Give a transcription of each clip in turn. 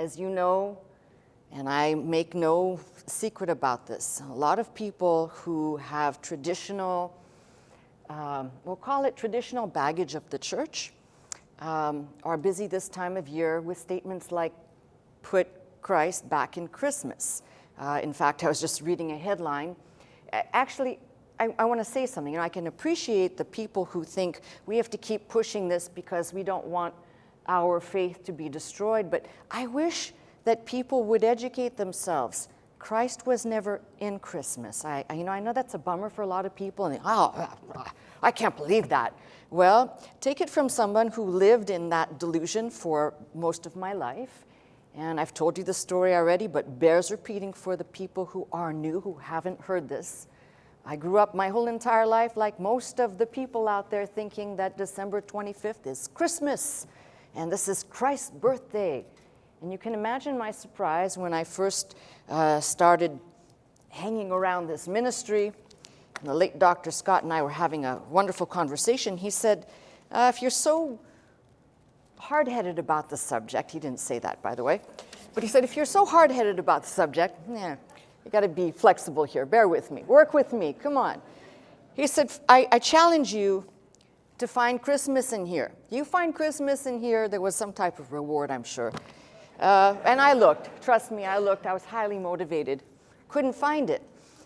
As you know, and I make no secret about this, a lot of people who have traditional, we'll call it traditional baggage of the church, are busy this time of year with statements like, put Christ back in Christmas. In fact, I was just reading a headline. Actually, I want to say something. I can appreciate the people who think we have to keep pushing this because we don't want our faith to be destroyed, but I wish that people would educate themselves. Christ was never in Christmas. I know that's a bummer for a lot of people, and I can't believe that. Well, take it from someone who lived in that delusion for most of my life, and I've told you the story already, but bears repeating for the people who are new, who haven't heard this. I grew up my whole entire life like most of the people out there thinking that December 25th is Christmas, and this is Christ's birthday. And you can imagine my surprise when I first started hanging around this ministry. And the late Dr. Scott and I were having a wonderful conversation. He said, if you're so hard-headed about the subject, he didn't say that, by the way, but he said, if you're so hard-headed about the subject, you got to be flexible here. Bear with me. Work with me. Come on. He said, I challenge you to find Christmas in here. You find Christmas in here, there was some type of reward, I'm sure. And I looked. Trust me, I looked. I was highly motivated. Couldn't find it.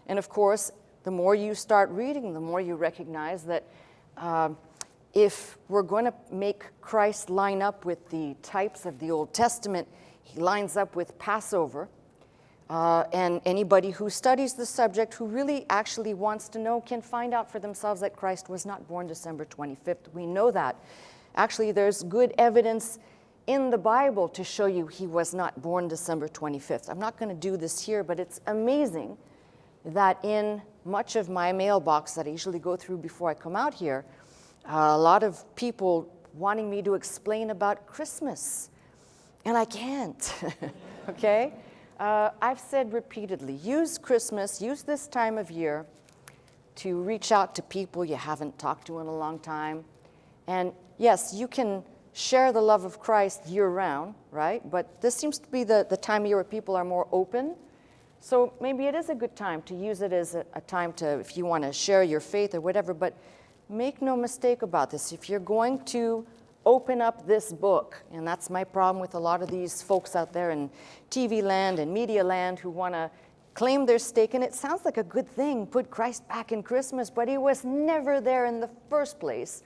And of course, the more you start reading, the more you recognize that if we're going to make Christ line up with the types of the Old Testament, he lines up with Passover. And anybody who studies the subject, who really actually wants to know, can find out for themselves that Christ was not born December 25th. We know that. Actually, there's good evidence in the Bible to show you he was not born December 25th. I'm not going to do this here, but it's amazing that in much of my mailbox that I usually go through before I come out here, a lot of people wanting me to explain about Christmas. And I can't, okay? I've said repeatedly, use Christmas, use this time of year to reach out to people you haven't talked to in a long time. And yes, you can share the love of Christ year-round, right? But this seems to be the time of year where people are more open. So maybe it is a good time to use it as a time to, if you want to share your faith or whatever, but make no mistake about this. If you're going to open up this book, and that's my problem with a lot of these folks out there in TV land and media land who want to claim their stake, and it sounds like a good thing, put Christ back in Christmas, but he was never there in the first place.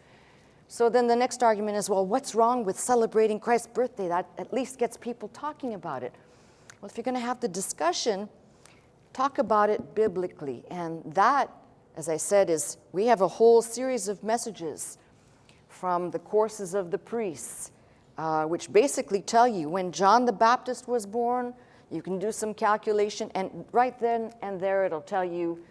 So then the next argument is, well, what's wrong with celebrating Christ's birthday? That at least gets people talking about it. Well, if you're going to have the discussion, talk about it biblically. And that, as I said, is we have a whole series of messages from the courses of the priests, which basically tell you when John the Baptist was born, you can do some calculation, and right then and there it'll tell you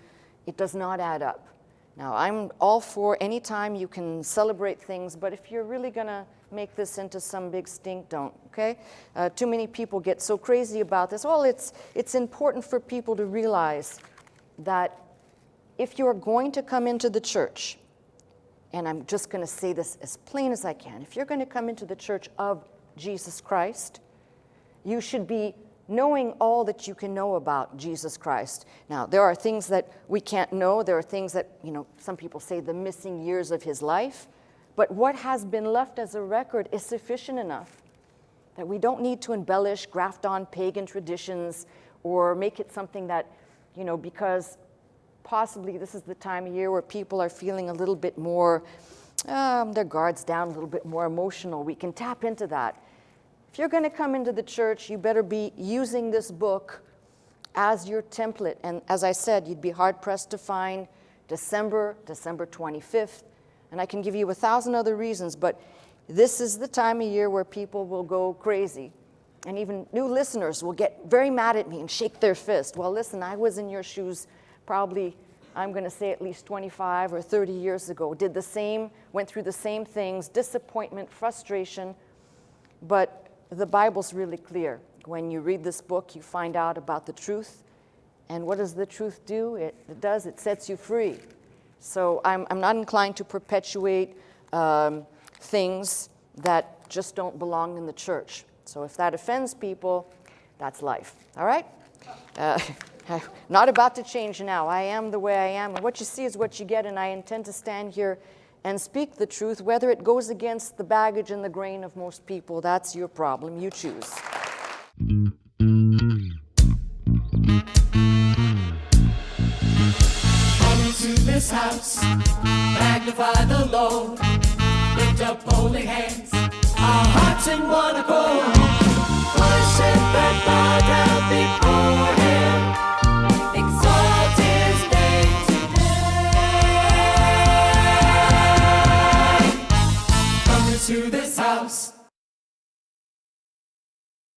it does not add up. Now, I'm all for any time you can celebrate things, but if you're really going to make this into some big stink, don't, okay? Too many people get so crazy about this. Well, it's important for people to realize that if you're going to come into the church, and I'm just going to say this as plain as I can, if you're going to come into the church of Jesus Christ, you should be knowing all that you can know about Jesus Christ. Now, there are things that we can't know. There are things that, some people say the missing years of his life. But what has been left as a record is sufficient enough that we don't need to embellish, graft on pagan traditions, or make it something that, because possibly this is the time of year where people are feeling a little bit more, their guards down, a little bit more emotional. We can tap into that. If you're going to come into the church, you better be using this book as your template. And as I said, you'd be hard-pressed to find December 25th. And I can give you 1,000 other reasons, but this is the time of year where people will go crazy. And even new listeners will get very mad at me and shake their fist. Well, listen, I was in your shoes probably, I'm going to say at least 25 or 30 years ago. Did the same, went through the same things, disappointment, frustration. But the Bible's really clear. When you read this book, you find out about the truth. And what does the truth do? It sets you free. So I'm not inclined to perpetuate things that just don't belong in the church. So if that offends people, that's life. All right? Not about to change now. I am the way I am, and what you see is what you get, and I intend to stand here and speak the truth, whether it goes against the baggage and the grain of most people. That's your problem. You choose. Come into this house, magnify the Lord, lift up holy hands, our hearts in one accord, worship and bow down.